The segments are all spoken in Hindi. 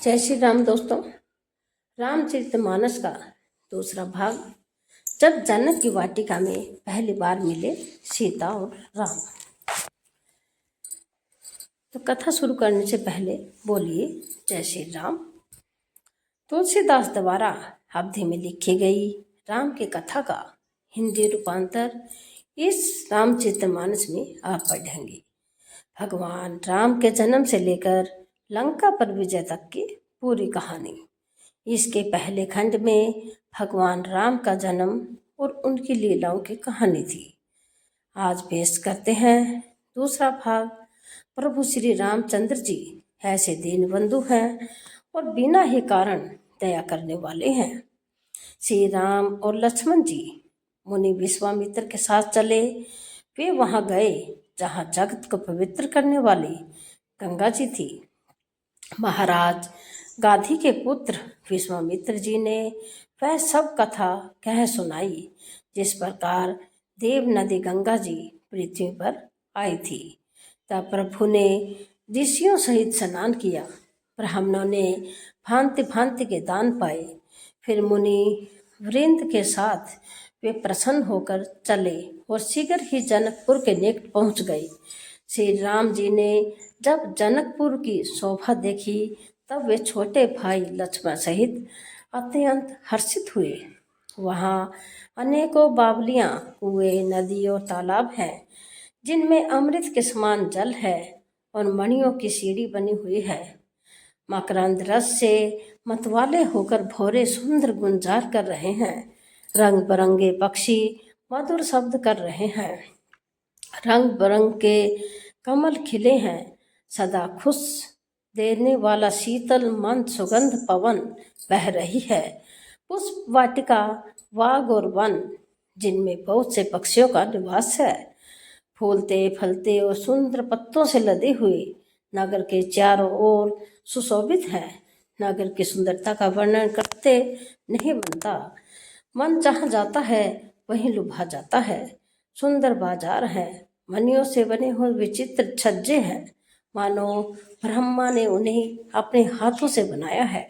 जय श्री राम दोस्तों। रामचरितमानस का दूसरा भाग। जब जनक की वाटिका में पहली बार मिले सीता और राम। तो कथा शुरू करने से पहले बोलिए जय श्री राम। तुलसीदास द्वारा अवधि में लिखी गई राम की कथा का हिंदी रूपांतर इस रामचरितमानस में आप पढ़ेंगे। भगवान राम के जन्म से लेकर लंका पर विजय तक की पूरी कहानी। इसके पहले खंड में भगवान राम का जन्म और उनकी लीलाओं की कहानी थी। आज पेश करते हैं दूसरा भाग। प्रभु श्री रामचंद्र जी ऐसे दीनबंधु हैं और बिना ही कारण दया करने वाले हैं। श्री राम और लक्ष्मण जी मुनि विश्वामित्र के साथ चले। वे वहां गए जहां जगत को पवित्र करने वाली गंगा जी थी। महाराज गाधी के पुत्र विश्वामित्र जी ने वह सब कथा कह सुनाई जिस प्रकार देव नदी गंगा जी पृथ्वी पर आई थी। तब प्रभु ने ऋषियों सहित स्नान किया। ब्राह्मणों ने भांति भांति के दान पाए। फिर मुनि वृंद के साथ वे प्रसन्न होकर चले और शीघ्र ही जनकपुर के निकट पहुंच गए। श्री राम जी ने जब जनकपुर की शोभा देखी तब वे छोटे भाई लक्ष्मण सहित अत्यंत हर्षित हुए। वहाँ अनेकों बावलियाँ, कुएं, नदी और तालाब हैं जिनमें अमृत के समान जल है और मणियों की सीढ़ी बनी हुई है। मकरंद रस से मतवाले होकर भौरे सुंदर गुंजार कर रहे हैं। रंग बिरंगे पक्षी मधुर शब्द कर रहे हैं। रंग बिरंग के कमल खिले हैं। सदा खुश देने वाला शीतल मंद सुगंध पवन बह रही है। पुष्प वाटिका, बाग और वन जिनमें बहुत से पक्षियों का निवास है। फूलते फलते और सुंदर पत्तों से लदे हुए नगर के चारों ओर सुशोभित है। नगर की सुंदरता का वर्णन करते नहीं बनता। मन जहाँ जाता है वहीं लुभा जाता है। सुंदर बाजार है। मणियों से बने हुए विचित्र छज्जे हैं। मानो ब्रह्मा ने उन्हें अपने हाथों से बनाया है।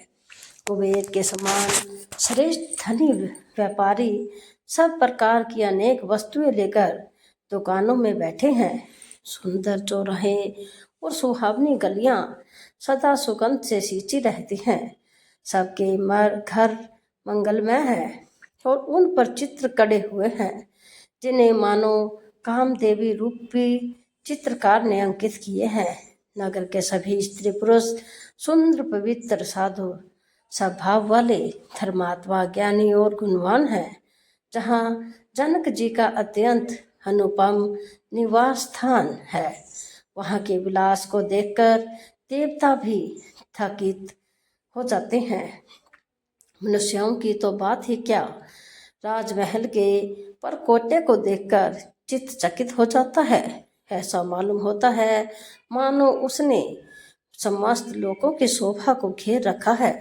कुबेर के समान श्रेष्ठ धनी व्यापारी सब प्रकार की अनेक वस्तुएं लेकर दुकानों में बैठे हैं। सुंदर चौराहे और सुहावनी गलियां सदा सुगंध से सींची रहती हैं। सबके घर मंगलमय है और उन पर चित्र कड़े हुए हैं जिन्हें मानो कामदेवी रूपी चित्रकार ने अंकित किए हैं। नगर के सभी स्त्री पुरुष सुंदर पवित्र साधु स्वभाव वाले धर्मात्मा ज्ञानी और गुणवान हैं। जहाँ जनक जी का अत्यंत अनुपम निवास स्थान है वहाँ के विलास को देखकर देवता भी थकित हो जाते हैं। मनुष्यों की तो बात ही क्या, राजमहल के परकोटे को देखकर चित्त चकित हो जाता है। ऐसा मालूम होता है मानो उसने समस्त लोगों की शोभा को घेर रखा है।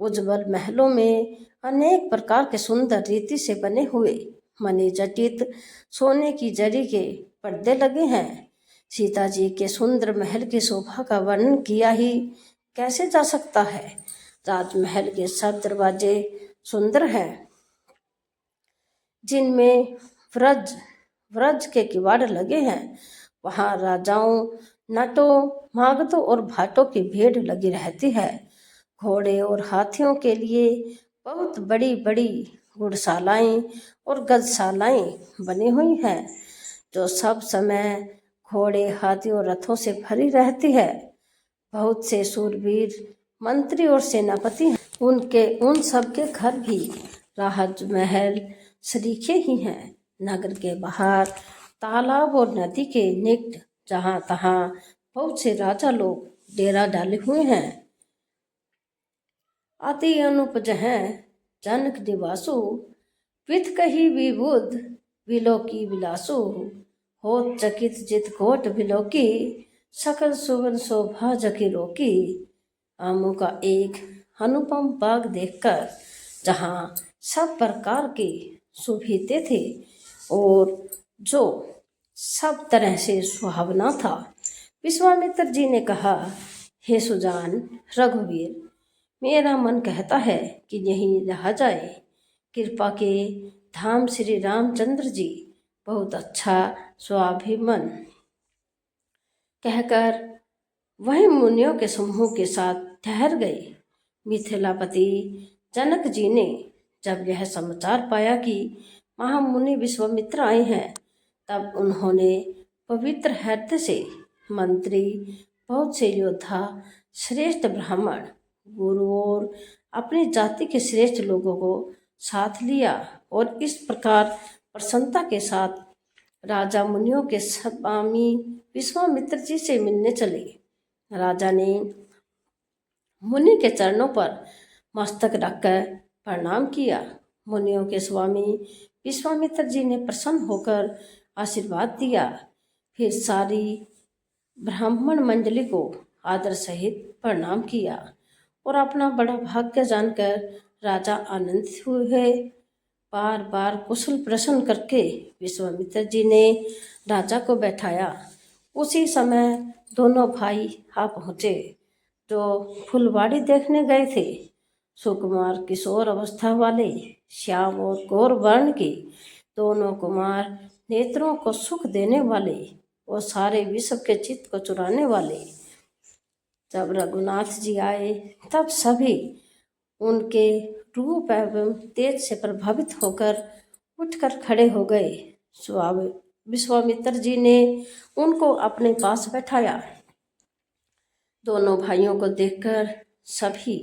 उज्जवल महलों में अनेक प्रकार के सुंदर रीति से बने हुए मणि जटित सोने की जरी के पर्दे लगे हैं। सीता जी के सुंदर महल की शोभा का वर्णन किया ही कैसे जा सकता है। राजमहल के सब दरवाजे सुंदर हैं जिनमें व्रज के किवाड़ लगे हैं। वहाँ राजाओं, नटों, मागधों और भाटों की भीड़ लगी रहती है। घोड़े और हाथियों के लिए बहुत बड़ी बड़ी घुड़शालाएं और गजशालाएं बनी हुई हैं जो सब समय घोड़े, हाथी और रथों से भरी रहती है। बहुत से शूरवीर मंत्री और सेनापति हैं। उन सब के घर भी राजमहल सरीखे ही हैं। नगर के बाहर तालाब और नदी के निकट जहाँ तहाँ बहुत से राजा लोग डेरा डाले हुए हैं। अति अनुपज हैं जनक निवासु, विथ कही विबुध विलोकी विलासु। हो चकित जित कोट विलोकी, सकल सुवन शोभा जकी रोकी। आमों का एक अनुपम बाग देखकर जहाँ सब प्रकार के सुभीते थे और जो सब तरह से सुहावना था, विश्वामित्र जी ने कहा, हे सुजान रघुवीर, मेरा मन कहता है कि यहीं रहा जाए। कृपा के धाम श्री रामचंद्र जी, बहुत अच्छा स्वाभिमान कहकर वही मुनियों के समूह के साथ ठहर गए। मिथिलापति जनक जी ने जब यह समाचार पाया कि महामुनि विश्वामित्र आए हैं, तब उन्होंने पवित्र हृदय से मंत्री, बहुत से योद्धा, श्रेष्ठ ब्राह्मण, गुरु और अपनी जाति के श्रेष्ठ लोगों को साथ लिया और इस प्रकार प्रसन्नता के साथ राजा मुनियों के स्वामी विश्वामित्र जी से मिलने चले। राजा ने मुनि के चरणों पर मस्तक रखकर प्रणाम किया। मुनियों के स्वामी विश्वामित्र जी ने प्रसन्न होकर आशीर्वाद दिया। फिर सारी ब्राह्मण मंडली को आदर सहित प्रणाम किया और अपना बड़ा भाग्य जानकर राजा आनंदित हुए। बार बार कुशल प्रश्न करके विश्वामित्र जी ने राजा को बैठाया। उसी समय दोनों भाई आ पहुँचे जो फुलवाड़ी देखने गए थे। सुकुमार किशोर अवस्था वाले, श्याम और गौर वर्ण के दोनों कुमार, नेत्रों को सुख देने वाले और सारे विश्व के चित्त को चुराने वाले। जब रघुनाथ जी आए तब सभी उनके रूप एवं तेज से प्रभावित होकर उठकर खड़े हो गए। विश्वामित्र जी ने उनको अपने पास बैठाया। दोनों भाइयों को देखकर सभी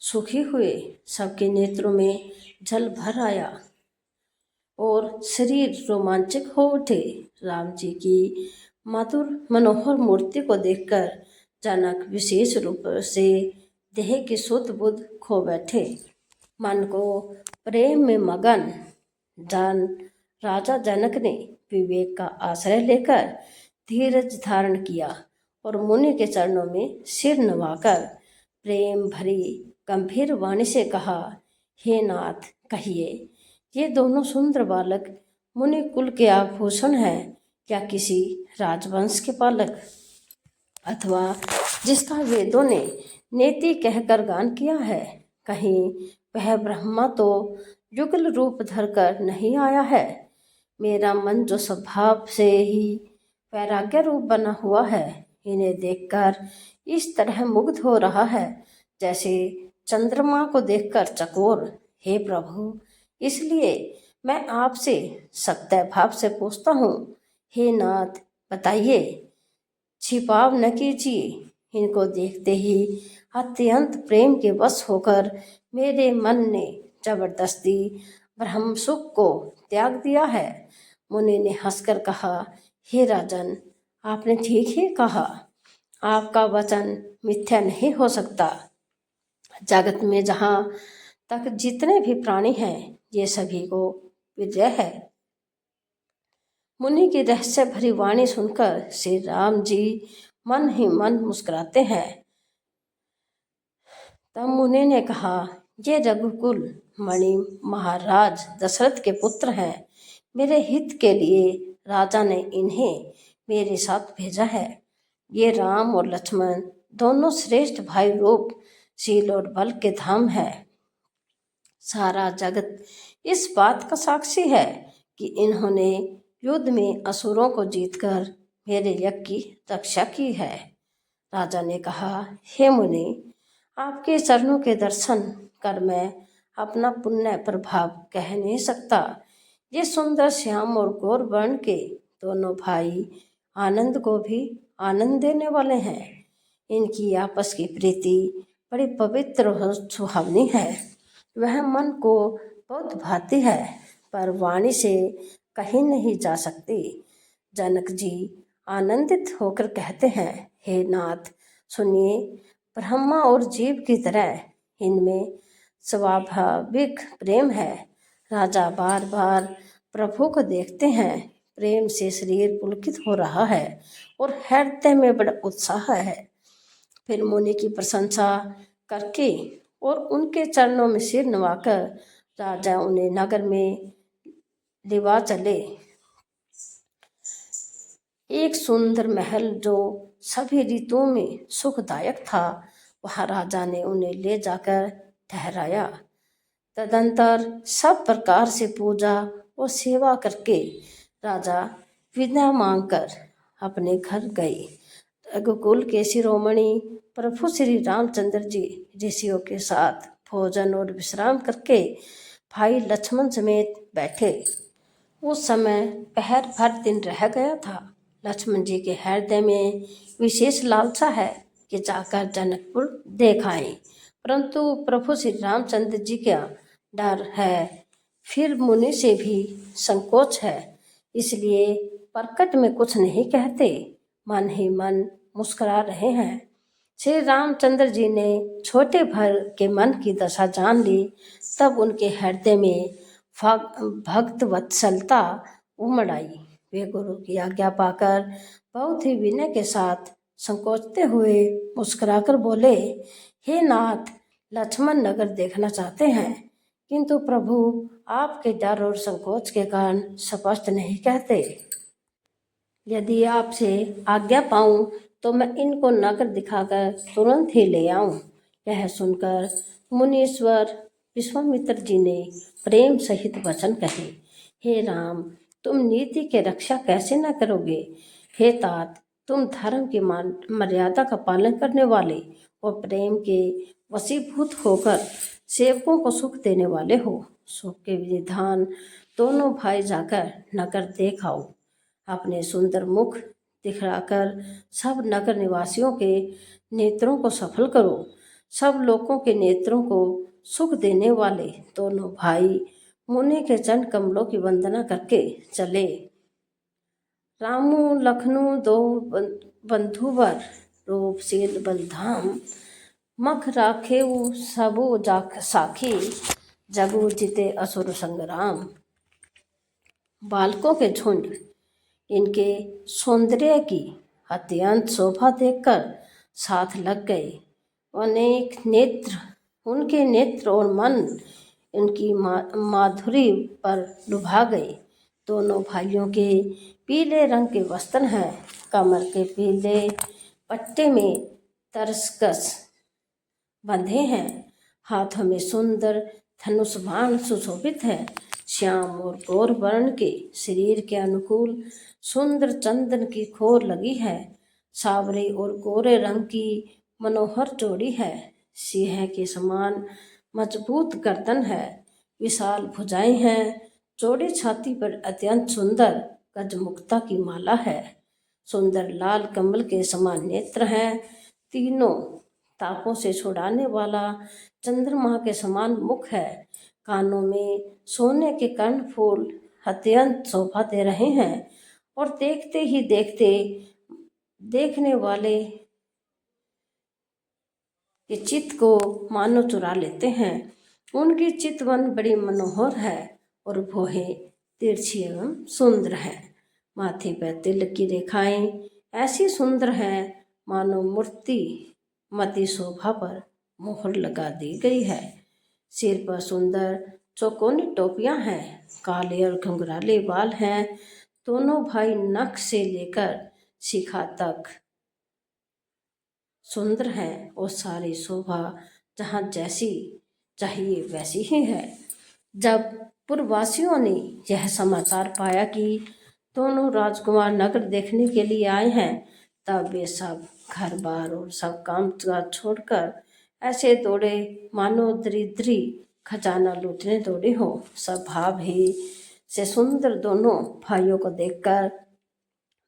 सुखी हुए। सबके नेत्रों में जल भर आया और शरीर रोमांचक हो उठे। राम जी की मधुर मनोहर मूर्ति को देखकर जनक विशेष रूप से देह की शुद्ध बुद्ध खो बैठे। मन को प्रेम में मगन जान राजा जनक ने विवेक का आश्रय लेकर धीरज धारण किया और मुनि के चरणों में सिर नवाकर प्रेम भरी गंभीर वाणी से कहा, हे नाथ, कहिए, ये दोनों सुंदर बालक मुनि कुल के आभूषण हैं या किसी राजवंश के पालक, अथवा जिसका वेदों ने नेति कहकर गान किया है? कहीं वह ब्रह्मा तो युगल रूप धरकर नहीं आया है? मेरा मन जो स्वभाव से ही वैराग्य रूप बना हुआ है, इन्हें देखकर इस तरह मुग्ध हो रहा है जैसे चंद्रमा को देखकर चकोर। हे प्रभु, इसलिए मैं आपसे सत्य भाव से पूछता हूँ, हे नाथ, बताइए, छिपाव न कीजिए। इनको देखते ही अत्यंत प्रेम के वश होकर मेरे मन ने जबरदस्ती ब्रह्म सुख को त्याग दिया है। मुनि ने हंसकर कहा, हे राजन, आपने ठीक ही कहा। आपका वचन मिथ्या नहीं हो सकता। जगत में जहाँ तक जितने भी प्राणी हैं, ये सभी को विजय है। मुनि की रहस्य भरी वाणी सुनकर श्री राम जी मन ही मन मुस्कुराते हैं। तब मुनि ने कहा, ये रघुकुल मणि महाराज दशरथ के पुत्र हैं। मेरे हित के लिए राजा ने इन्हें मेरे साथ भेजा है। ये राम और लक्ष्मण दोनों श्रेष्ठ भाई रूप, शील और बल के धाम है। सारा जगत इस बात का साक्षी है कि इन्होंने युद्ध में असुरों को जीतकर मेरे यज्ञ की रक्षा की है। राजा ने कहा, हे मुनि, आपके चरणों के दर्शन कर मैं अपना पुण्य प्रभाव कह नहीं सकता। ये सुंदर श्याम और गौर वर्ण के दोनों भाई आनंद को भी आनंद देने वाले हैं। इनकी आपस की प्रीति बड़ी पवित्र और सुहावनी है। वह मन को बहुत भाती है, पर वाणी से कहीं नहीं जा सकती। जनक जी आनंदित होकर कहते हैं, हे नाथ, सुनिए, ब्रह्मा और जीव की तरह इनमें स्वाभाविक प्रेम है। राजा बार बार प्रभु को देखते हैं। प्रेम से शरीर पुलकित हो रहा है और हृदय में बड़ा उत्साह है। फिर मुनि की प्रशंसा करके और उनके चरणों में सिर नवाकर राजा उन्हें नगर में लिवा चले। एक सुंदर महल जो सभी ऋतुओं में सुखदायक था वहाँ राजा ने उन्हें ले जाकर ठहराया। तदंतर सब प्रकार से पूजा और सेवा करके राजा विदा मांगकर अपने घर गए। रघुकुल के शिरोमणि प्रभु श्री रामचंद्र जी ऋषियों के साथ भोजन और विश्राम करके भाई लक्ष्मण समेत बैठे। उस समय पहर भर दिन रह गया था। लक्ष्मण जी के हृदय में विशेष लालसा है कि जाकर जनकपुर देख आए, परंतु प्रभु श्री रामचंद्र जी का डर है, फिर मुनि से भी संकोच है, इसलिए प्रकट में कुछ नहीं कहते, मन ही मन मुस्कुरा रहे हैं। श्री रामचंद्र जी ने छोटे भर के मन की दशा जान ली। तब उनके हृदय में भक्त वत्सलता उमड़ आई। वे गुरु की आज्ञा पाकर बहुत ही विनय के साथ संकोचते हुए मुस्कुराकर बोले, हे नाथ, लक्ष्मण नगर देखना चाहते हैं, किंतु प्रभु आपके डर और संकोच के कारण स्पष्ट नहीं कहते। यदि आपसे आज्ञा पाऊं तो मैं इनको नगर दिखाकर तुरंत ही ले आऊं। यह सुनकर मुनीश्वर विश्वामित्र जी ने प्रेम सहित वचन कहे, हे राम, तुम नीति के रक्षा कैसे न करोगे। हे तात, तुम धर्म की मर्यादा का पालन करने वाले और प्रेम के वशीभूत होकर सेवकों को सुख देने वाले हो। सुख के विधान दोनों भाई जाकर नगर देख आओ। अपने सुंदर मुख दिखलाकर सब नगर निवासियों के नेत्रों को सफल करो। सब लोगों के नेत्रों को सुख देने वाले दोनों भाई मुनि के चरण कमलों की वंदना करके चले। रामू लखनऊ दो बंधुवर, रूपशील बलधाम, मख राखेऊ सबु साखी, जगु जिते असुर संग्राम। बालकों के झुंड इनके सौंदर्य की अत्यंत शोभा देखकर साथ लग गए। अनेक नेत्र, उनके नेत्र और मन उनकी माधुरी पर लुभा गए। दोनों भाइयों के पीले रंग के वस्त्र हैं, कमर के पीले पट्टे में तरकस बंधे हैं, हाथों में सुंदर धनुष बाण सुशोभित है। श्याम और गौर वर्ण के शरीर के अनुकूल सुंदर चंदन की खोर लगी है। सावरे और गोरे रंग की मनोहर जोड़ी है। सिंह के समान मजबूत गर्दन है, विशाल भुजाएं हैं। चौड़ी छाती पर अत्यंत सुंदर गजमुक्ता की माला है। सुंदर लाल कमल के समान नेत्र हैं। तीनों तापों से छुड़ाने वाला चंद्रमा के समान मुख है। कानों में सोने के कर्णफूल अत्यंत शोभा दे रहे हैं और देखते ही देखते देखने वाले के चित्त को मानो चुरा लेते हैं। उनकी चितवन बड़ी मनोहर है और भौहें तिरछी एवं सुंदर है। माथे पर तिलक की रेखाएं ऐसी सुंदर हैं मानो मूर्ति मति शोभा पर मोहर लगा दी गई है। सिर पर सुंदर चौकोनी टोपियां हैं, काले और घुंघराले बाल हैं। दोनों भाई नख से लेकर शिखा तक सुंदर हैं और सारी शोभा जहाँ जैसी चाहिए वैसी ही है। जब पुरवासियों ने यह समाचार पाया कि दोनों राजकुमार नगर देखने के लिए आए हैं, तब वे सब घर बार और सब काम काज छोड़कर ऐसे दौड़े मानो दरिद्री खजाना लूटने दौड़े हो। सब भाव ही से सुंदर दोनों भाइयों को देखकर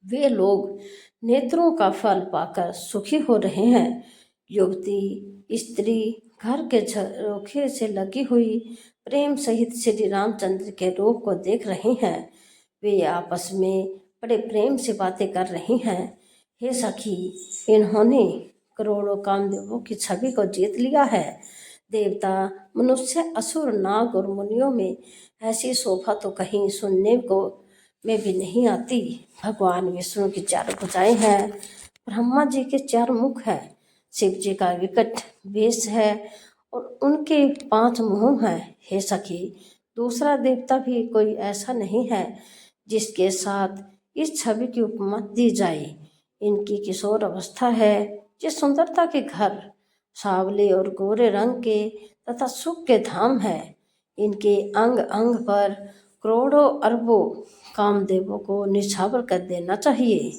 वे लोग नेत्रों का फल पाकर सुखी हो रहे हैं। युवती स्त्री घर के झरोखे से लगी हुई प्रेम सहित श्री रामचंद्र के रूप को देख रही हैं। वे आपस में बड़े प्रेम से बातें कर रही हैं। हे सखी, इन्होंने करोड़ों कामदेवों की छवि को जीत लिया है। देवता, मनुष्य, असुर, नाग और मुनियों में ऐसी शोभा तो कहीं सुनने को में भी नहीं आती। भगवान विष्णु की 4 भुजाएं हैं, ब्रह्मा जी के 4 मुख हैं, शिव जी का विकट वेश है और उनके 5 मुंह हैं। हे सखी, दूसरा देवता भी कोई ऐसा नहीं है जिसके साथ इस छवि की उपमा दी जाए। इनकी किशोर अवस्था है, ये सुंदरता के घर सांवले और गोरे रंग के तथा सुख के धाम हैं। इनके अंग अंग पर करोड़ों अरबों कामदेवों को निछावर कर देना चाहिए।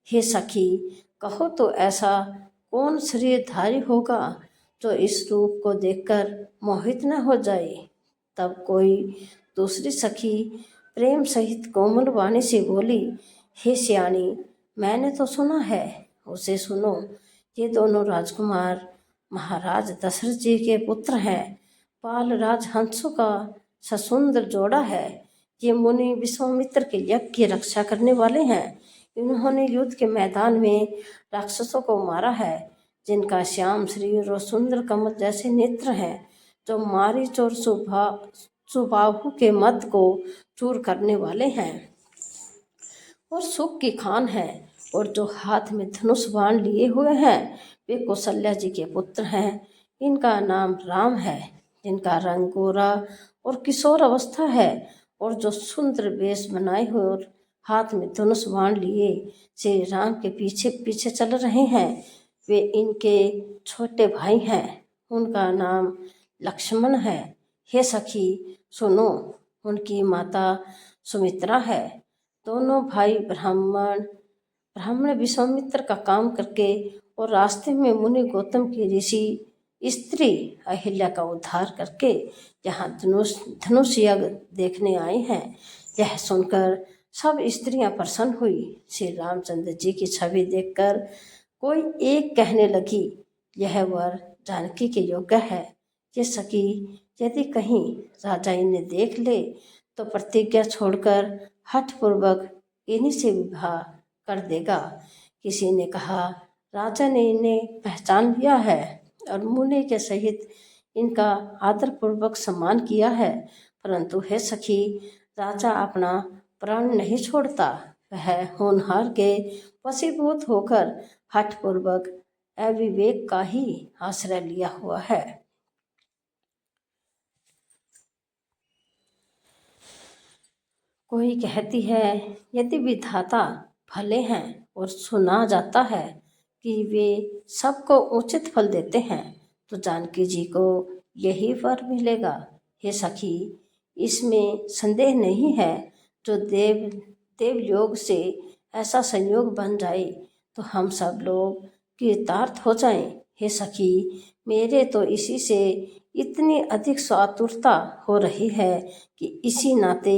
हे सखी, कहो तो ऐसा कौन शरीरधारी होगा जो इस रूप को देखकर मोहित न हो जाए। तब कोई दूसरी सखी प्रेम सहित कोमल वाणी से बोली, हे सियाणी, मैंने तो सुना है, उसे सुनो। ये दोनों राजकुमार महाराज दशरथ जी के पुत्र हैं। पाल राज हंसों का ससुंदर जोड़ा है। ये मुनि विश्वामित्र के यज्ञ की रक्षा करने वाले हैं। इन्होंने युद्ध के मैदान में राक्षसों को मारा है, जिनका श्याम शरीर और सुंदर कमल जैसे नेत्र हैं, जो मारीच और सुबाहु के मद को चूर करने वाले हैं और सुख की खान है। और जो हाथ में धनुष बाण लिए हुए हैं, वे कौशल्या जी के पुत्र हैं। इनका नाम राम है, जिनका रंग गोरा और किशोर अवस्था है, और जो सुंदर वेश बनाए हुए और हाथ में धनुष बाण लिए श्री राम के पीछे पीछे चल रहे हैं, वे इनके छोटे भाई हैं। उनका नाम लक्ष्मण है। हे सखी सुनो, उनकी माता सुमित्रा है। दोनों भाई ब्राह्मण विश्वामित्र का काम करके और रास्ते में मुनि गौतम की ऋषि स्त्री अहिल्या का उद्धार करके यहाँ धनुष यज्ञ देखने आए हैं। यह सुनकर सब स्त्रियां प्रसन्न हुई। श्री रामचंद्र जी की छवि देखकर कोई एक कहने लगी, यह वर जानकी के योग्य है। ये सखी, यदि कहीं राजा इन्हें देख ले तो प्रतिज्ञा छोड़कर हठपूर्वक इन्हीं से विवाह कर देगा। किसी ने कहा, राजा ने इन्हें पहचान लिया है और मुनि के सहित इनका आदरपूर्वक सम्मान किया है, परंतु हे सखी, राजा अपना प्राण नहीं छोड़ता। वह होनहार के वशीभूत होकर हठपूर्वक अविवेक का ही आश्रय लिया हुआ है। कोई कहती है, यदि विधाता भले हैं और सुना जाता है कि वे सबको उचित फल देते हैं, तो जानकी जी को यही वर मिलेगा। हे सखी, इसमें संदेह नहीं है। जो देवयोग से ऐसा संयोग बन जाए तो हम सब लोग कृतार्थ हो जाएं। हे सखी, मेरे तो इसी से इतनी अधिक आतुरता हो रही है कि इसी नाते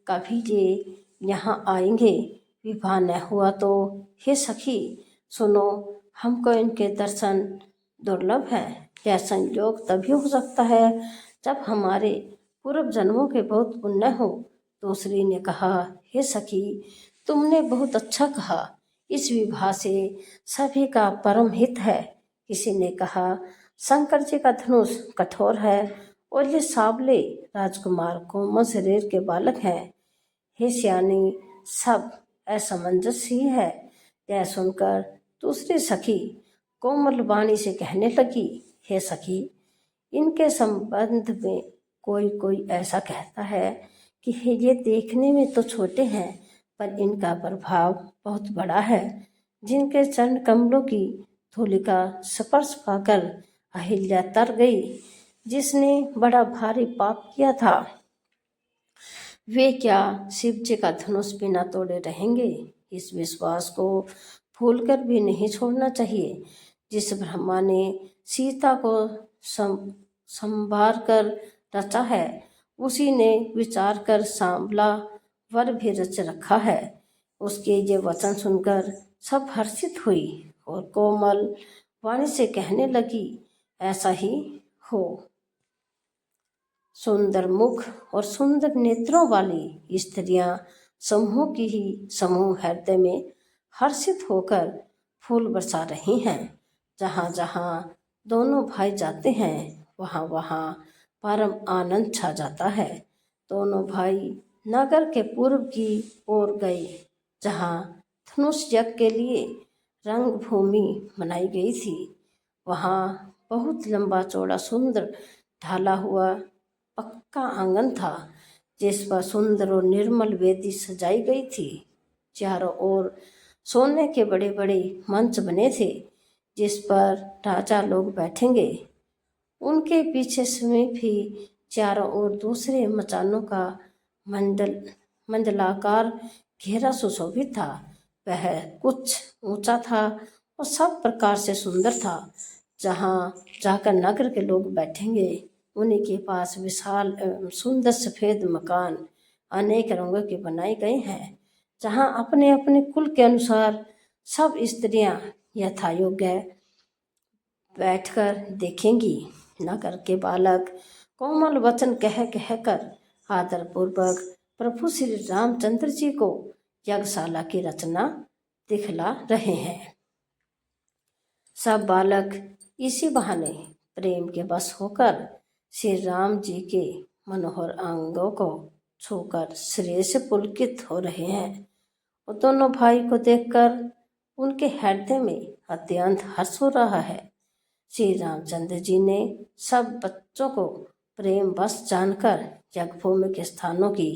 कभी ये यहाँ आएंगे। विवाह न हुआ तो हे सखी सुनो, हमको इनके दर्शन दुर्लभ है। यह संयोग तभी हो सकता है जब हमारे पूर्व जन्मों के बहुत पुण्य हो। दूसरी ने कहा, हे सखी, तुमने बहुत अच्छा कहा, इस विवाह से सभी का परम हित है। किसी ने कहा, शंकर जी का धनुष कठोर है और ये साबले राजकुमार कोमल शरीर के बालक हैं। हे सियानी, सब असमंजस ही है। यह सुनकर दूसरी सखी कोमल वाणी से कहने लगी, हे सखी, इनके संबंध में कोई कोई ऐसा कहता है कि ये देखने में तो छोटे हैं, पर इनका प्रभाव बहुत बड़ा है। जिनके चरण कमलों की धूलि का स्पर्श पाकर अहिल्या तर गई, जिसने बड़ा भारी पाप किया था, वे क्या शिव जी का धनुष बिना तोड़े रहेंगे। इस विश्वास को भूलकर भी नहीं छोड़ना चाहिए। जिस ब्रह्मा ने सीता को संभार कर रचा है, उसी ने विचार कर सांवला वर भी रच रखा है। उसके ये वचन सुनकर सब हर्षित हुई और कोमल वाणी से कहने लगी, ऐसा ही हो। सुंदर मुख और सुंदर नेत्रों वाली स्त्रियां समूह की ही समूह हृदय में हर्षित होकर फूल बरसा रही हैं। जहाँ जहाँ दोनों भाई जाते हैं, वहाँ वहाँ परम आनंद छा जाता है। दोनों भाई नगर के पूर्व की ओर गए, जहाँ धनुष यज्ञ के लिए रंग भूमि बनाई गई थी। वहाँ बहुत लंबा चौड़ा सुंदर ढाला हुआ पक्का आंगन था, जिस पर सुंदर और निर्मल वेदी सजाई गई थी। चारों ओर सोने के बड़े बड़े मंच बने थे, जिस पर राजा लोग बैठेंगे। उनके पीछे समीप ही चारों ओर दूसरे मचानों का मंडल मंडलाकार घेरा सुशोभित था। वह कुछ ऊंचा था और सब प्रकार से सुंदर था। जहाँ जाकर नगर के लोग बैठेंगे, उन्हीं के पास विशाल एवं सुंदर सफेद मकान अनेक रंगों के बनाए गए हैं, जहाँ अपने अपने कुल के अनुसार सब स्त्रियां यथा योग्य बैठकर देखेंगी। नगर के बालक कोमल वचन कह कहकर आदरपूर्वक प्रभु श्री रामचंद्र जी को यज्ञशाला की रचना दिखला रहे हैं। सब बालक इसी बहाने प्रेम के बस होकर श्री राम जी के मनोहर अंगों को छूकर श्रेय से पुलकित हो रहे हैं। और दोनों भाई को देखकर उनके हृदय में अत्यंत हर्ष हो रहा है। श्री रामचंद्र जी ने सब बच्चों को प्रेम बस जानकर यज्ञभूमि के स्थानों की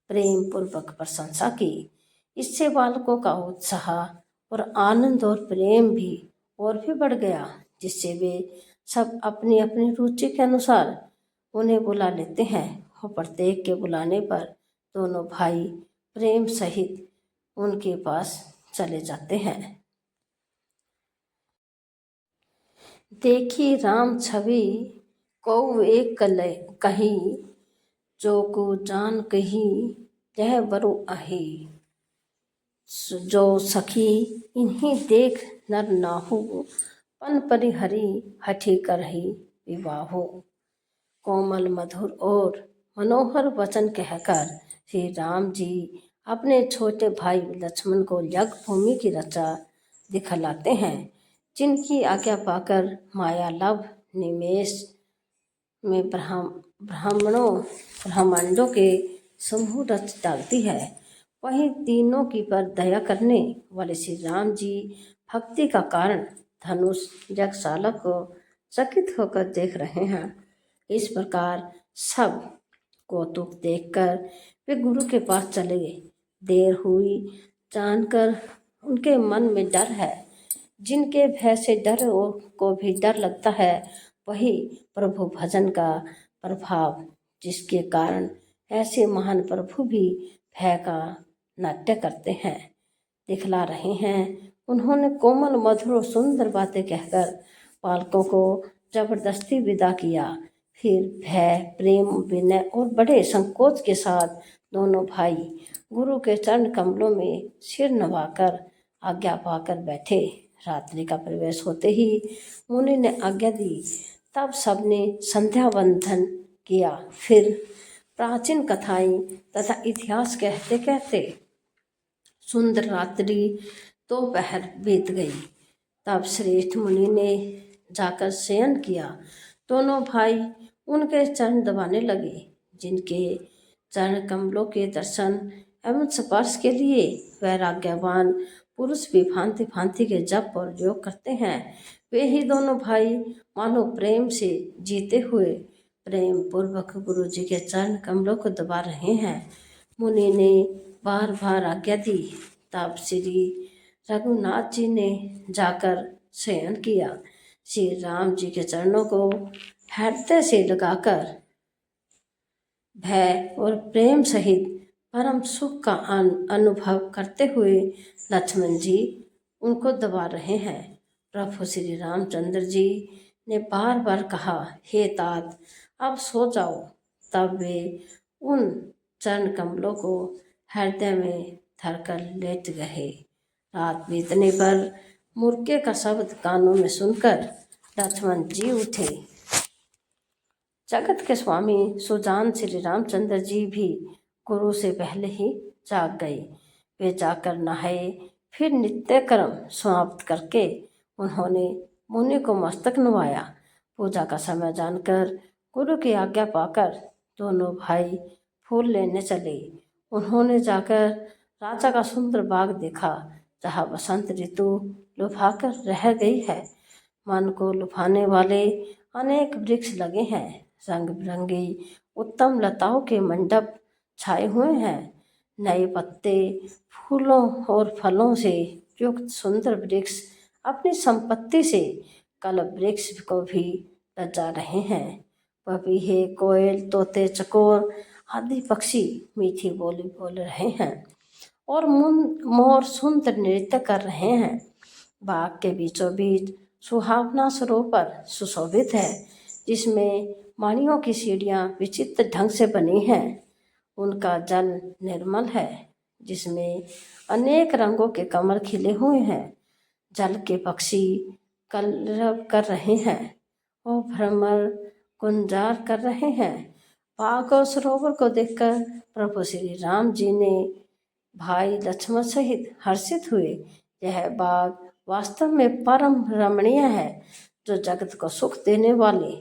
प्रेम पूर्वक प्रशंसा की। इससे बालकों का उत्साह और आनंद और प्रेम भी और भी बढ़ गया, जिससे वे सब अपनी अपनी रुचि के अनुसार उन्हें बुला लेते हैं और प्रत्येक के बुलाने पर दोनों भाई प्रेम सहित उनके पास चले जाते हैं। देखी राम छवि को एक कही, जो को जान कही यह बरु आही। जो सखी इन्हीं देख नर नाहु, पन परिहरी हठी करही विवाहो। कोमल मधुर और मनोहर वचन कहकर श्री राम जी अपने छोटे भाई लक्ष्मण को यज्ञभूमि की रचा दिखलाते हैं, जिनकी आज्ञा पाकर माया लव निमेष में ब्रह्मांडों के समूह रच डालती है। वहीं तीनों की पर दया करने वाले श्री राम जी भक्ति का कारण धनुष यज्ञशाला को चकित होकर देख रहे हैं। इस प्रकार सब कौतुक देखकर वे गुरु के पास चले गए। देर हुई जानकर उनके मन में डर है। जिनके भय से डर को भी डर लगता है, वही प्रभु भजन का प्रभाव, जिसके कारण ऐसे महान प्रभु भी भय का नाट्य करते हैं, दिखला रहे हैं। उन्होंने कोमल मधुर और सुंदर बातें कहकर बालकों को जबरदस्ती विदा किया। फिर भय, प्रेम, विनय और बड़े संकोच के साथ दोनों भाई गुरु के चरण कमलों में सिर नवाकर आज्ञा पाकर बैठे। रात्रि का प्रवेश होते ही मुनि ने आज्ञा दी। तब सबने संध्या वंदन किया। फिर प्राचीन कथाएं तथा इतिहास कहते कहते सुंदर रात्रि दोपहर बीत गई। तब श्रेष्ठ मुनि ने जाकर शयन किया। दोनों भाई उनके चरण दबाने लगे। जिनके चरण कमलों के दर्शन एवं स्पर्श के लिए वैराग्यवान पुरुष भी भांति भांति के जप और योग करते हैं, वे ही दोनों भाई मानो प्रेम से जीते हुए प्रेम पूर्वक गुरु जी के चरण कमलों को दबा रहे हैं। मुनि ने बार बार आज्ञा दी। तब श्री रघुनाथ जी ने जाकर शयन किया। श्री राम जी के चरणों को हृदय से लगाकर भय और प्रेम सहित परम सुख का अनुभव करते हुए लक्ष्मण जी उनको दबा रहे हैं। प्रभु श्री रामचंद्र जी ने बार बार कहा, हे तात, अब सो जाओ। तब वे उन चरण कमलों को हृदय में धरकर लेट गए। रात बीतने पर मुर्गे का शब्द कानों में सुनकर लक्ष्मण जी उठे। जगत के स्वामी सुजान श्री रामचंद्र जी भी गुरु से पहले ही जाग गए। वे जाकर नहाए। फिर नित्य कर्म समाप्त करके उन्होंने मुनि को मस्तक नुवाया। पूजा का समय जानकर गुरु की आज्ञा पाकर दोनों भाई फूल लेने चले। उन्होंने जाकर राजा का सुंदर बाग देखा, जहाँ बसंत ऋतु लुभाकर रह गई है। मन को लुभाने वाले अनेक वृक्ष लगे हैं। रंग बिरंगी उत्तम लताओं के मंडप छाए हुए हैं। नए पत्ते, फूलों और फलों से युक्त सुंदर वृक्ष अपनी संपत्ति से कल्प वृक्ष को भी लजा रहे हैं। पपीहे, कोयल, तोते, चकोर आदि पक्षी मीठी बोली बोल रहे हैं और मोर सुंदर नृत्य कर रहे हैं। बाग के बीचों बीच सुहावना सरोवर सुशोभित है, जिसमें मणियों की सीढ़ियां विचित्र ढंग से बनी हैं। उनका जल निर्मल है, जिसमें अनेक रंगों के कमल खिले हुए हैं। जल के पक्षी कलरव कर रहे हैं और भ्रमर गुंजार कर रहे हैं। बाग और सरोवर को देखकर प्रभु श्री राम जी ने भाई लक्ष्मण सहित हर्षित हुए। यह बाग वास्तव में परम रमणीय है, जो जगत को सुख देने वाले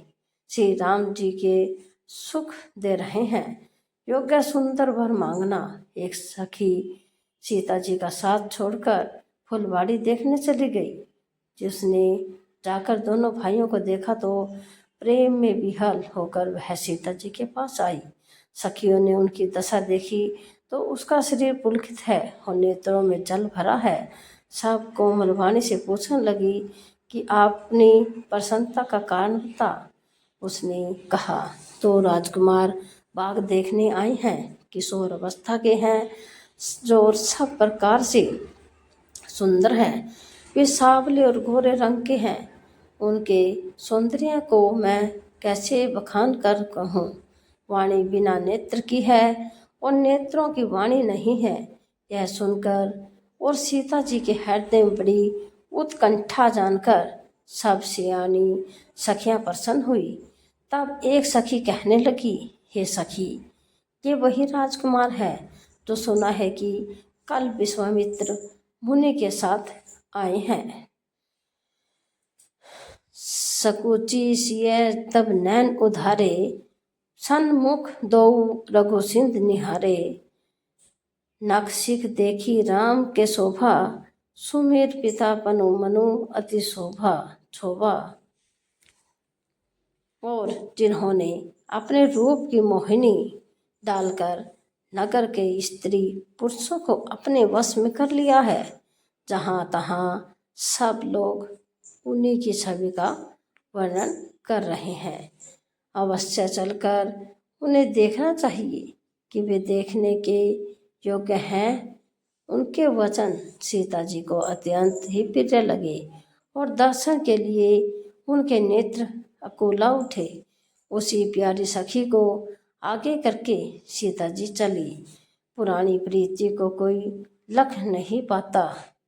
श्री राम जी के सुख दे रहे हैं। योग्य सुंदर वर मांगना। एक सखी सीता जी का साथ छोड़कर फुलवाड़ी देखने चली गई। जिसने जाकर दोनों भाइयों को देखा तो प्रेम में विहल होकर वह सीता जी के पास आई। सखियों ने उनकी दशा देखी तो उसका शरीर पुलकित है और नेत्रों में जल भरा है। सब कोमल वाणी से पूछने लगी कि आपने प्रसन्नता का कारण बता। उसने कहा, तो राजकुमार बाग देखने आए हैं, किशोर अवस्था के हैं, जो सब प्रकार से सुंदर हैं। वे सांवले और गोरे रंग के हैं। उनके सौंदर्य को मैं कैसे बखान कर कहूँ। वाणी बिना नेत्र की है और नेत्रों की वाणी नहीं है। यह सुनकर और सीता जी के हृदय में बड़ी उत्कंठा जानकर सब सियानी सखियां प्रसन्न हुई। तब एक सखी कहने लगी, हे सखी, ये वही राजकुमार है जो सुना है कि कल विश्वामित्र मुनि के साथ आए हैं। सकुची सिय तब नैन उधारे, सन्मुख दो रघुसिंध निहारे। नखशिख देखी राम के शोभा, सुमेर पिता पनु मनु अति शोभा। और जिन्होंने अपने रूप की मोहिनी डालकर नगर के स्त्री पुरुषों को अपने वश में कर लिया है, जहाँ तहाँ सब लोग उन्हीं की छवि का वर्णन कर रहे हैं। अवश्य चलकर उन्हें देखना चाहिए कि वे देखने के योग्य हैं। उनके वचन सीता जी को अत्यंत ही प्रिय लगे और दर्शन के लिए उनके नेत्र अकुला उठे। उसी प्यारी सखी को आगे करके सीता जी चली। पुरानी प्रीति को कोई लख नहीं पाता।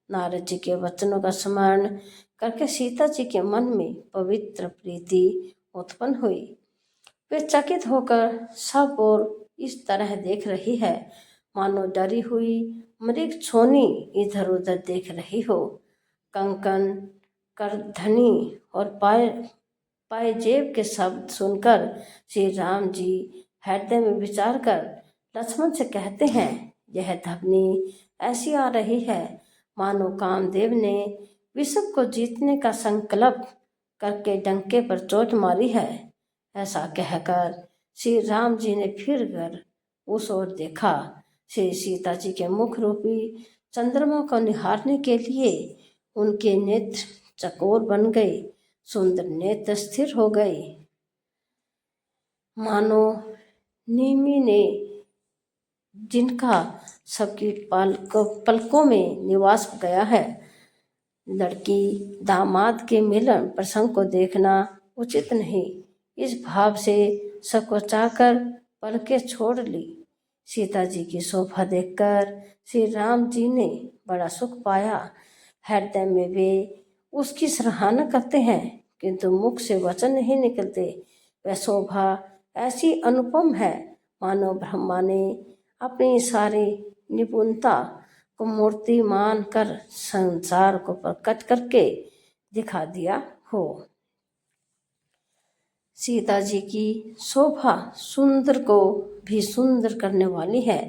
नारद जी के वचनों का स्मरण करके सीता जी के मन में पवित्र प्रीति उत्पन्न हुई। वे चकित होकर सब और इस तरह देख रही है, मानो डरी हुई मृग छोनी इधर उधर देख रही हो। कंकन, करधनी और पायजेब के शब्द सुनकर श्री राम जी हृदय में विचार कर लक्ष्मण से कहते हैं, यह ध्वनि ऐसी आ रही है मानो कामदेव ने विश्व को जीतने का संकल्प करके डंके पर चोट मारी है। ऐसा कहकर श्री राम जी ने फिर कर उस ओर देखा। श्री सीता जी के मुख रूपी चंद्रमा को निहारने के लिए उनके नेत्र चकोर बन गए। सुंदर नेत्र स्थिर हो गए, मानो नीमी ने जिनका सबकी पलकों में निवास गया है। लड़की दामाद के मिलन प्रसंग को देखना उचित नहीं, इस भाव से सकुचाकर पलकें छोड़ ली। सीता जी की शोभा देखकर श्री राम जी ने बड़ा सुख पाया। हृदय में वे उसकी सराहना करते हैं, किंतु मुख से वचन नहीं निकलते। वह शोभा ऐसी अनुपम है मानो ब्रह्मा ने अपनी सारी निपुणता को मूर्ति मान कर संसार को प्रकट करके दिखा दिया हो। सीता जी की शोभा सुंदर को भी सुंदर करने वाली है।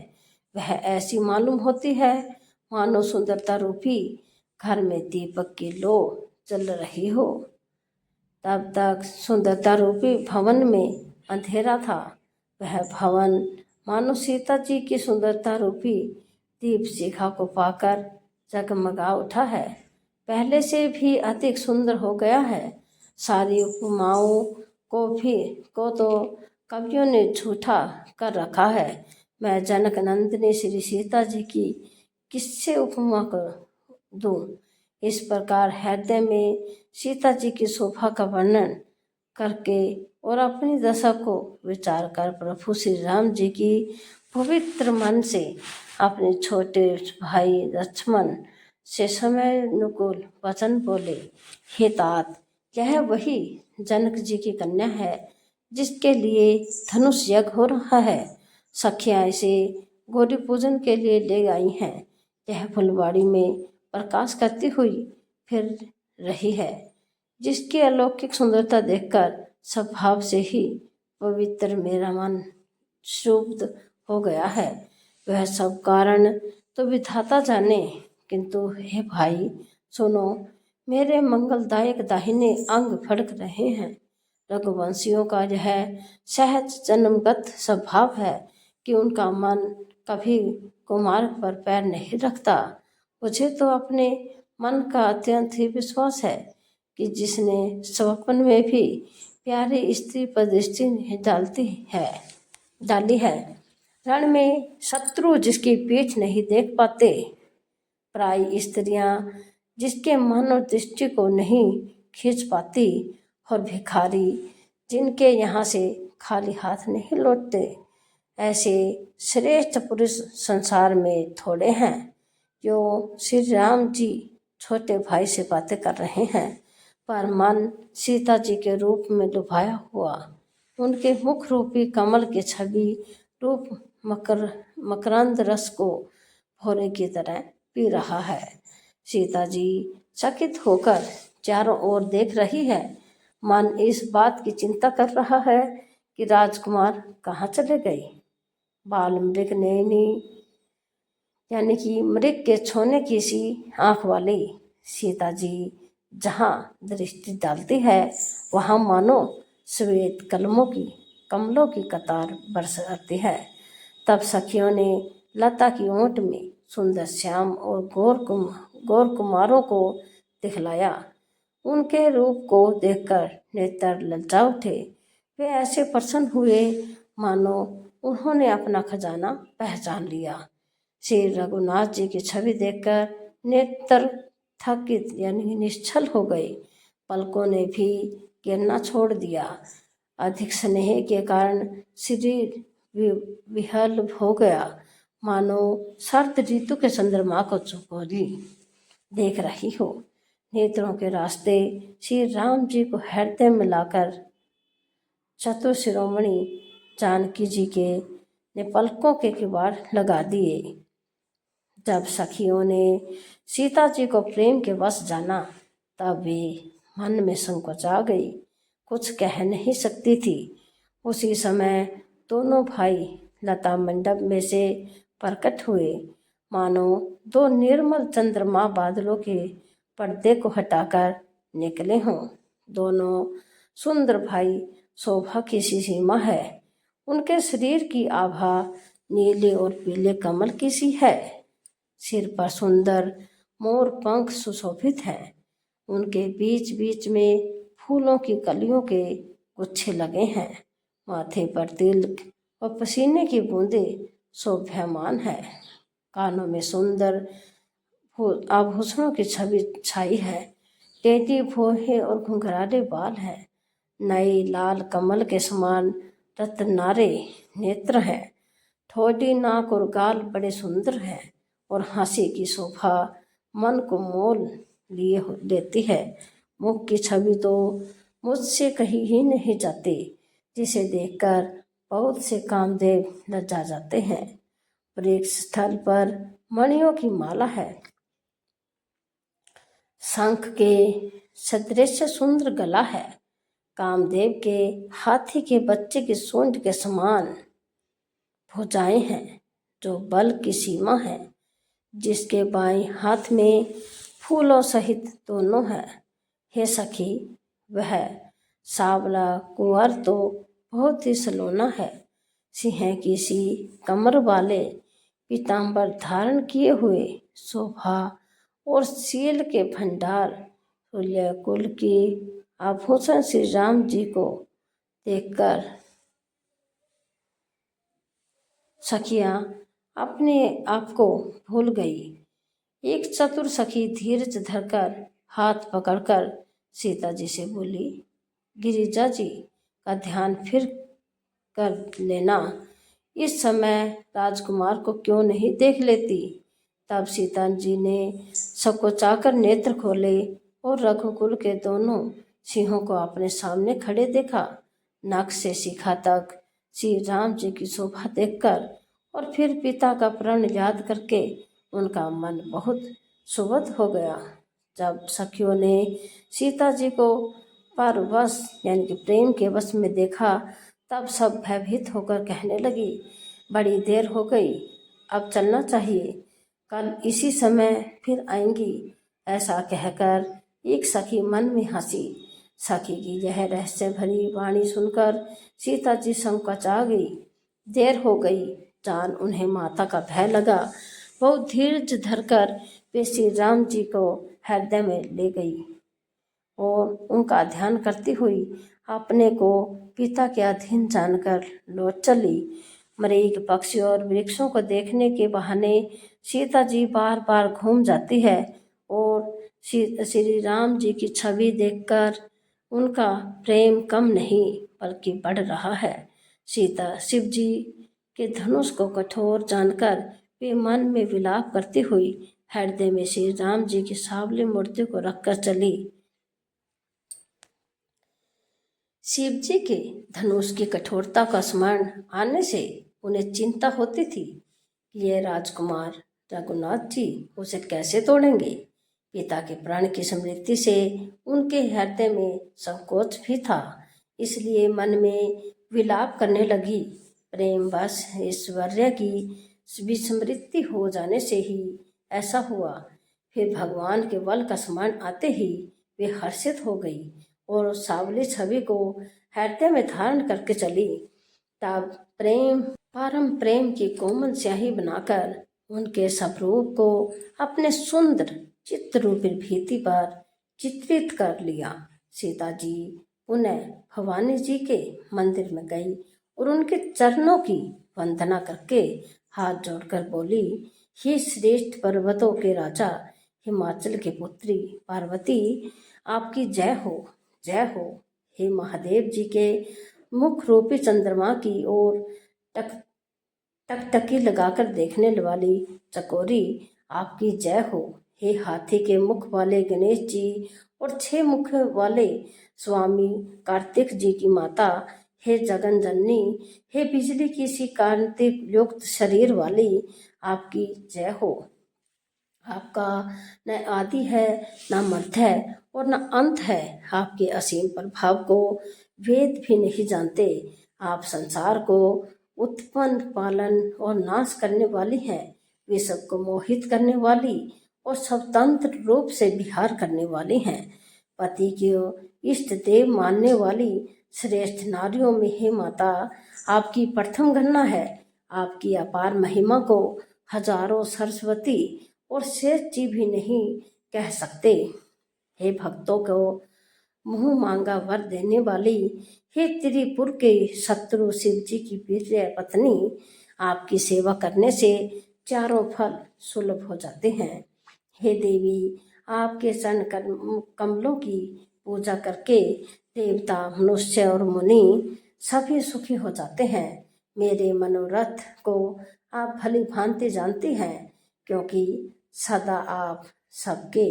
वह ऐसी मालूम होती है मानो सुंदरता रूपी घर में दीपक की लो जल रही हो। तब तक सुंदरता रूपी भवन में अंधेरा था। वह भवन मानो सीता जी की सुंदरता रूपी दीप शिखा को पाकर जगमगा उठा है। पहले से भी अधिक सुंदर हो गया है। सारी उपमाओं को तो कवियों ने झूठा कर रखा है। मैं जनक नंदिनी श्री सीता जी की किससे उपमा कर दूं? इस प्रकार हृदय में सीता जी की शोभा का वर्णन करके और अपनी दशा को विचार कर प्रभु श्री राम जी की पवित्र मन से अपने छोटे भाई लक्ष्मण से समय अनुकूल वचन बोले, हे तात, यह वही जनक जी की कन्या है जिसके लिए धनुष यज्ञ हो रहा है। सखियां इसे गौरी पूजन के लिए ले आई हैं। यह फुलवाड़ी में प्रकाश करती हुई फिर रही है, जिसकी अलौकिक सुंदरता देखकर स्वभाव से ही पवित्र मेरा मन शुद्ध हो गया है। वह सब कारण तो विधाता जाने, किंतु हे भाई सुनो, मेरे मंगलदायक दाहिने अंग फड़क रहे हैं। रघुवंशियों का यह सहज जन्मगत स्वभाव है कि उनका मन कभी कुमार्ग पर पैर नहीं रखता। मुझे तो अपने मन का अत्यंत ही विश्वास है कि जिसने स्वप्न में भी प्यारी स्त्री पर दृष्टि नहीं डाली है। रण में शत्रु जिसकी पीठ नहीं देख पाते, प्राय स्त्रियां जिसके मन और दृष्टि को नहीं खींच पाती, और भिखारी जिनके यहाँ से खाली हाथ नहीं लौटते, ऐसे श्रेष्ठ पुरुष संसार में थोड़े हैं। जो श्री राम जी छोटे भाई से बातें कर रहे हैं, पर मन सीता जी के रूप में लुभाया हुआ उनके मुख रूपी कमल के छवि रूप मकरंद रस को भोरे की तरह पी रहा है। सीता जी चकित होकर चारों ओर देख रही है। मन इस बात की चिंता कर रहा है कि राजकुमार कहाँ चले गए। बाल मृग नैनी यानी कि मृग के छोने की सी आंख वाली सीता जी जहाँ दृष्टि डालती है, वहाँ मानो श्वेत कमलों की कतार बरसाती है। तब सखियों ने लता की ओट में सुंदर श्याम और गौर कुमारों को दिखलाया। उनके रूप को देखकर नेत्र लज्जा उठे। वे ऐसे प्रसन्न हुए मानो उन्होंने अपना खजाना पहचान लिया। श्री रघुनाथ जी की छवि देखकर नेत्र थकित यानी निश्चल हो गए। पलकों ने भी गिरना छोड़ दिया। अधिक स्नेह के कारण शरीर विहल हो गया, मानो शरद ऋतु के चंद्रमा को चकोरी देख रही हो। नेत्रों के रास्ते श्री राम जी को हृदय में लाकर चतुर शिरोमणि जानकी जी ने पलकों के किवाड़ लगा दिए। जब सखियों ने सीता जी को प्रेम के वश जाना, तब वे मन में संकोचा गई, कुछ कह नहीं सकती थी। उसी समय दोनों भाई लता मंडप में से प्रकट हुए, मानो दो निर्मल चंद्रमा बादलों के पर्दे को हटाकर निकले हों। दोनों सुंदर भाई शोभा की सी सीमा है। उनके शरीर की आभा नीले और पीले कमल की सी है। सिर पर सुंदर मोर पंख सुशोभित हैं। उनके बीच बीच में फूलों की कलियों के गुच्छे लगे हैं। माथे पर तिलक और पसीने की बूंदें शोभायमान है। कानों में सुंदर आभूषणों की छवि छाई है। टेढ़ी भौहें और घुंघराले बाल हैं। नए लाल कमल के समान रत्नारे नेत्र हैं। ठोड़ी नाक और गाल बड़े सुंदर हैं, और हंसी की शोभा मन को मोल लेती है। मुख की छवि तो मुझसे कही ही नहीं जाती, जिसे देखकर बहुत से कामदेव लज्जा जाते हैं। वृक्ष स्थल पर मणियों की माला है। शंख के सदृश सुंदर गला है। कामदेव के हाथी के बच्चे की सूंड के समान भुजाएं हैं, जो बल की सीमा है। जिसके बाएं हाथ में फूलों सहित दोनों है। हे सखी, वह सावला कुंवर तो बहुत ही सलोना है। सिंह की सी कमर वाले पीतांबर धारण किए हुए शोभा और सील के भंडार तुल्य कुल की आभूषण श्री राम जी को देखकर सखियां अपने आप को भूल गई। एक चतुर सखी धीरज धरकर हाथ पकड़कर सीता जी से बोली, गिरिजा जी का ध्यान फिर कर लेना, इस समय राजकुमार को क्यों नहीं देख लेती। तब सीता जी ने सकोचाकर नेत्र खोले और रघुकुल के दोनों सिंहों को अपने सामने खड़े देखा। नख से शिखा तक श्री राम जी की शोभा देखकर और फिर पिता का प्रण याद करके उनका मन बहुत सुबद हो गया। जब सखियों ने सीता जी को परवश यानी कि प्रेम के वश में देखा, तब सब भयभीत होकर कहने लगी, बड़ी देर हो गई, अब चलना चाहिए, कल इसी समय फिर आएंगी। ऐसा कहकर एक सखी मन में हंसी। सखी की यह रहस्य भरी वाणी सुनकर सीता जी संकोचा गई। देर हो गई जान उन्हें माता का भय लगा। बहुत धीरज धरकर वे श्री राम जी को हृदय में ले गई और उनका ध्यान करती हुई अपने को पिता के अधीन जानकर लौट चली। मरीग पक्षी और वृक्षों को देखने के बहाने सीता जी बार बार घूम जाती है और श्री राम जी की छवि देखकर उनका प्रेम कम नहीं बल्कि बढ़ रहा है। सीता शिव जी के धनुष को कठोर जानकर वे मन में विलाप करती हुई हृदय में श्री राम जी की सावली मूर्ति को रखकर चली। शिव जी के धनुष की कठोरता का स्मरण आने से उन्हें चिंता होती थी कि ये राजकुमार रघुनाथ जी उसे कैसे तोड़ेंगे। पिता के प्राण की स्मृति से उनके हृदय में संकोच भी था, इसलिए मन में विलाप करने लगी। प्रेम बस ऐश्वर्य की विस्मृति हो जाने से ही ऐसा हुआ। फिर भगवान के बल का स्मरण आते ही वे हर्षित हो गई और सावली छवि को हृदय में धारण करके चली। तब परम प्रेम की कोमल स्याही बनाकर उनके स्वरूप को अपने सुंदर चित्ररूपी भित्ति पर चित्रित कर लिया। सीता जी पुनः भवानी जी के मंदिर में गई और उनके चरणों की वंदना करके हाथ जोड़कर बोली, हे श्रेष्ठ पर्वतों के राजा, हिमाचल की पुत्री पार्वती, आपकी जय हो, जय हो। हे महादेव जी के मुख रूपी चंद्रमा की ओर टकटकी लगाकर देखने वाली चकोरी, आपकी जय हो। हे हाथी के मुख वाले गणेश जी और 6 मुख वाले स्वामी कार्तिक जी की माता, हे जगन जननी, हे बिजली की सी कांति युक्त शरीर वाली, आपकी जय हो। आपका न आदि है, न मध्य है और न अंत है। आपके असीम प्रभाव को वेद भी नहीं जानते। आप संसार को उत्पन्न, पालन और नाश करने वाली हैं। वे सबको मोहित करने वाली और स्वतंत्र रूप से विहार करने वाली हैं। पति को इष्ट देव मानने वाली श्रेष्ठ नारियों में हे माता, आपकी प्रथम गणना है। आपकी अपार महिमा को हजारों सरस्वती और शेष जी भी नहीं कह सकते। हे भक्तों को मुंह मांगा वर देने वाली, हे त्रिपुर के शत्रु शिव जी की प्रिय पत्नी, आपकी सेवा करने से चारों फल सुलभ हो जाते हैं। हे देवी, आपके चरण कमलों की पूजा करके देवता, मनुष्य और मुनि सभी सुखी हो जाते हैं। मेरे मनोरथ को आप भली भांति जानती हैं, क्योंकि सदा आप सबके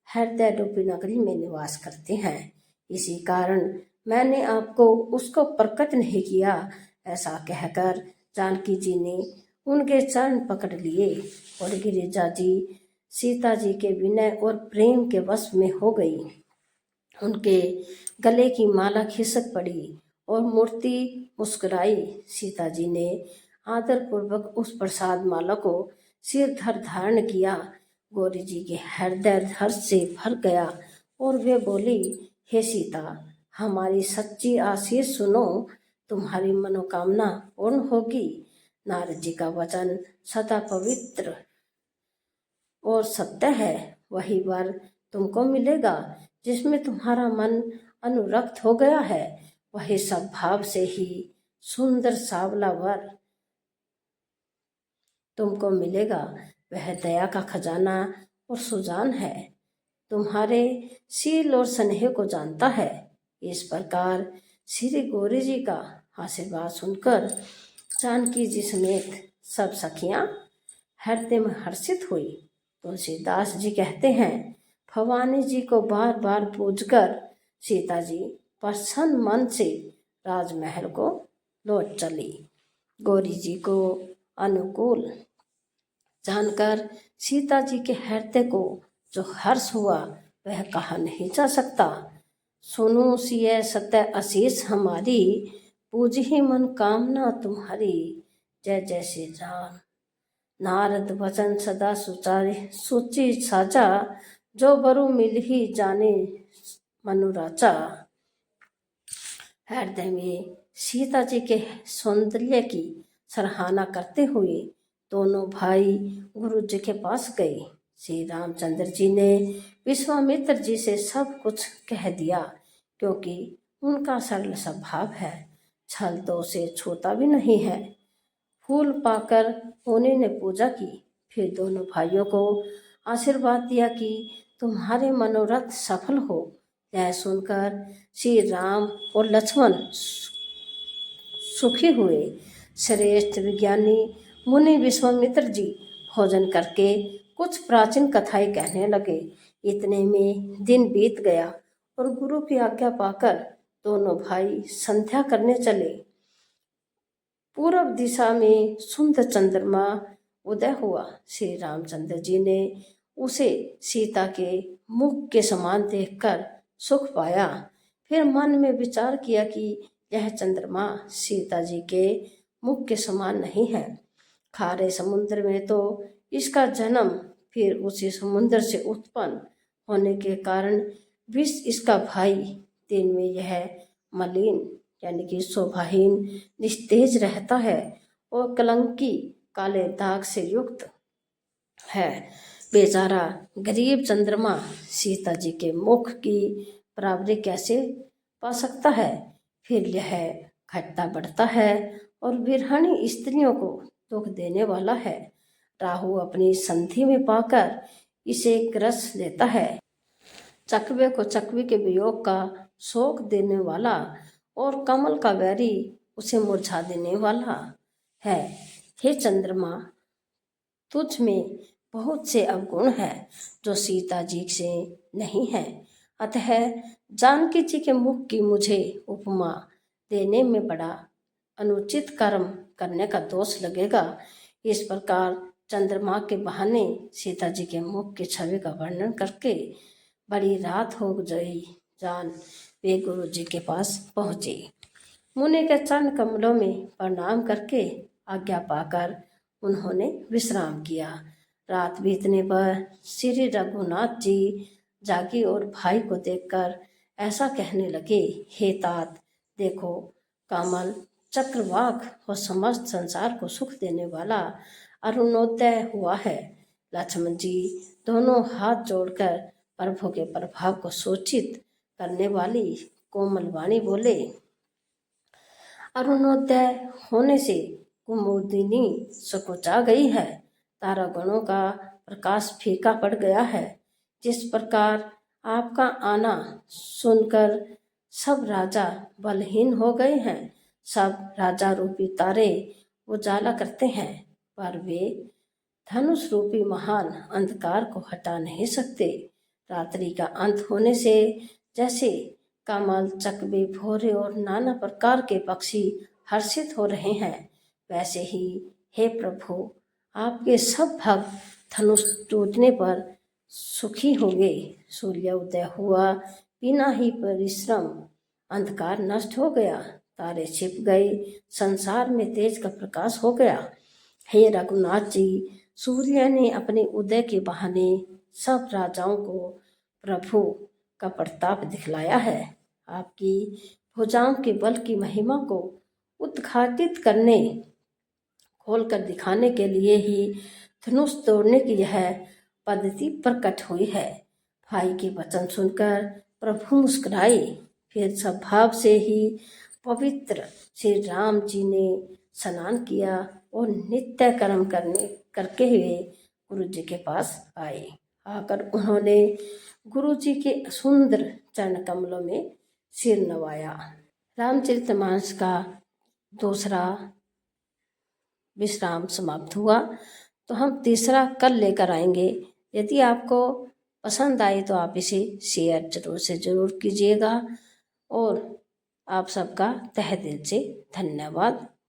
हृदय रूपी नगरी में निवास करते हैं। इसी कारण मैंने आपको उसको प्रकट नहीं किया। ऐसा कहकर जानकी जी ने उनके चरण पकड़ लिए और गिरिजा जी सीता जी के विनय और प्रेम के वश में हो गई। उनके गले की माला खिसक पड़ी और मूर्ति मुस्कुराई। सीता जी ने आदरपूर्वक उस प्रसाद माला को सिर धर धारण किया। गौरी जी के हृदय हर्ष से भर गया और वे बोली, हे सीता, हमारी सच्ची आशीष सुनो, तुम्हारी मनोकामना पूर्ण होगी। नारद जी का वचन सदा पवित्र और सत्य है। वही वर तुमको मिलेगा जिसमें तुम्हारा मन अनुरक्त हो गया है। वही सब भाव से ही सुंदर सावला वर तुमको मिलेगा। वह दया का खजाना और सुजान है, तुम्हारे शील और स्नेह को जानता है। इस प्रकार श्री गौरी जी का आशीर्वाद सुनकर जानकी जी समेत सब सखियां हृदय में हर्षित हुई। तुलसीदास जी कहते हैं, भवानी जी को बार बार पूजकर सीता जी प्रसन्न मन से राजमहल को लौट चली। गौरी जी को अनुकूल जानकर सीता जी के हृदय को जो हर्ष हुआ वह कहा नहीं जा सकता। सुनो सिय सत्य आशीष हमारी, पूज ही मन कामना तुम्हारी। जय जय श्री राम। नारद वचन सदा सुचि साजा, जो बरु मिल ही जाने मनुराचा। हृदय में सीता जी के सौंदर्य की सराहना करते हुए दोनों भाई गुरु जी के पास गए। श्री रामचंद्र जी ने विश्वामित्र जी से सब कुछ कह दिया, क्योंकि उनका सरल स्वभाव है, छल तो उसे छूता भी नहीं है। फूल पाकर उन्हीं ने पूजा की, फिर दोनों भाइयों को आशीर्वाद दिया कि तुम्हारे मनोरथ सफल हो। यह सुनकर श्री राम और लक्ष्मण सुखी हुए। श्रेष्ठ विज्ञानी मुनि विश्वामित्र जी भोजन करके कुछ प्राचीन कथाएं कहने लगे। इतने में दिन बीत गया और गुरु की आज्ञा पाकर दोनों भाई संध्या करने चले। पूर्व दिशा में सुंदर चंद्रमा उदय हुआ। श्री रामचंद्र जी ने उसे सीता के मुख के समान देखकर सुख पाया। फिर मन में विचार किया कि यह चंद्रमा सीता जी के मुख के समान नहीं है। खारे समुद्र में तो इसका जन्म, फिर उसी समुद्र से उत्पन्न होने के कारण विष इसका भाई, दिन में यह मलिन यानी कि शोभाहीन निस्तेज रहता है और कलंकी काले दाग से युक्त है। बेचारा गरीब चंद्रमा सीता जी के मुख की बराबरी कैसे पा सकता है। फिर यह घटता बढ़ता है और बिरहणी स्त्रियों को दुख देने वाला है। राहु अपनी संधि में पाकर इसे ग्रस लेता है। चकवे को चकवी के वियोग का शोक देने वाला और कमल का वैरी उसे मुरझा देने वाला है। हे चंद्रमा, तुझ में बहुत से अवगुण है जो सीता जी से नहीं है। अतः जानकी जी के मुख की मुझे उपमा देने में बड़ा अनुचित कर्म करने का दोष लगेगा। इस प्रकार चंद्रमा के बहाने सीता जी के मुख की छवि का वर्णन करके बड़ी रात हो गई जान वे गुरु जी के पास पहुँचे। मुनि के चरण कमलों में प्रणाम करके आज्ञा पाकर उन्होंने विश्राम किया। रात बीतने पर श्री रघुनाथ जी जागी और भाई को देखकर ऐसा कहने लगे, हे तात, देखो कमल चक्रवाक और समस्त संसार को सुख देने वाला अरुणोदय हुआ है। लक्ष्मण जी दोनों हाथ जोड़कर प्रभु के प्रभाव को सूचित करने वाली कोमल वाणी बोले, अरुणोदय होने से कुमुदिनी सकुचा गई है, तारागणों का प्रकाश फीका पड़ गया है। जिस प्रकार आपका आना सुनकर सब राजा बलहीन हो गए हैं, सब राजा रूपी तारे उजाला करते हैं, पर वे धनुष रूपी महान अंधकार को हटा नहीं सकते। रात्रि का अंत होने से जैसे कमल, चकवे, भौरे और नाना प्रकार के पक्षी हर्षित हो रहे हैं, वैसे ही हे प्रभु, आपके सब भक्त धनुष टूटने पर सुखी होंगे। सूर्य उदय हुआ, बिना ही परिश्रम अंधकार नष्ट हो गया, तारे छिप गए, संसार में तेज का प्रकाश हो गया। हे रघुनाथ जी, सूर्य ने अपने उदय के बहाने सब राजाओं को प्रभु का प्रताप दिखलाया है। आपकी भुजाओं के बल की महिमा को उद्घाटित करने, खोलकर दिखाने के लिए ही धनुष तोड़ने की यह पद्धति प्रकट हुई है। भाई के वचन सुनकर प्रभु मुस्कुराए। फिर सब भाव से ही पवित्र श्री राम जी ने स्नान किया और नित्य कर्म करके हुए गुरु जी के पास आए। आकर उन्होंने गुरु जी के सुंदर चरण कमलों में सिर नवाया। रामचरितमानस का दूसरा विश्राम समाप्त हुआ, तो हम तीसरा कल लेकर आएंगे। यदि आपको पसंद आए तो आप इसे शेयर जरूर कीजिएगा। और आप सबका तहे दिल से धन्यवाद।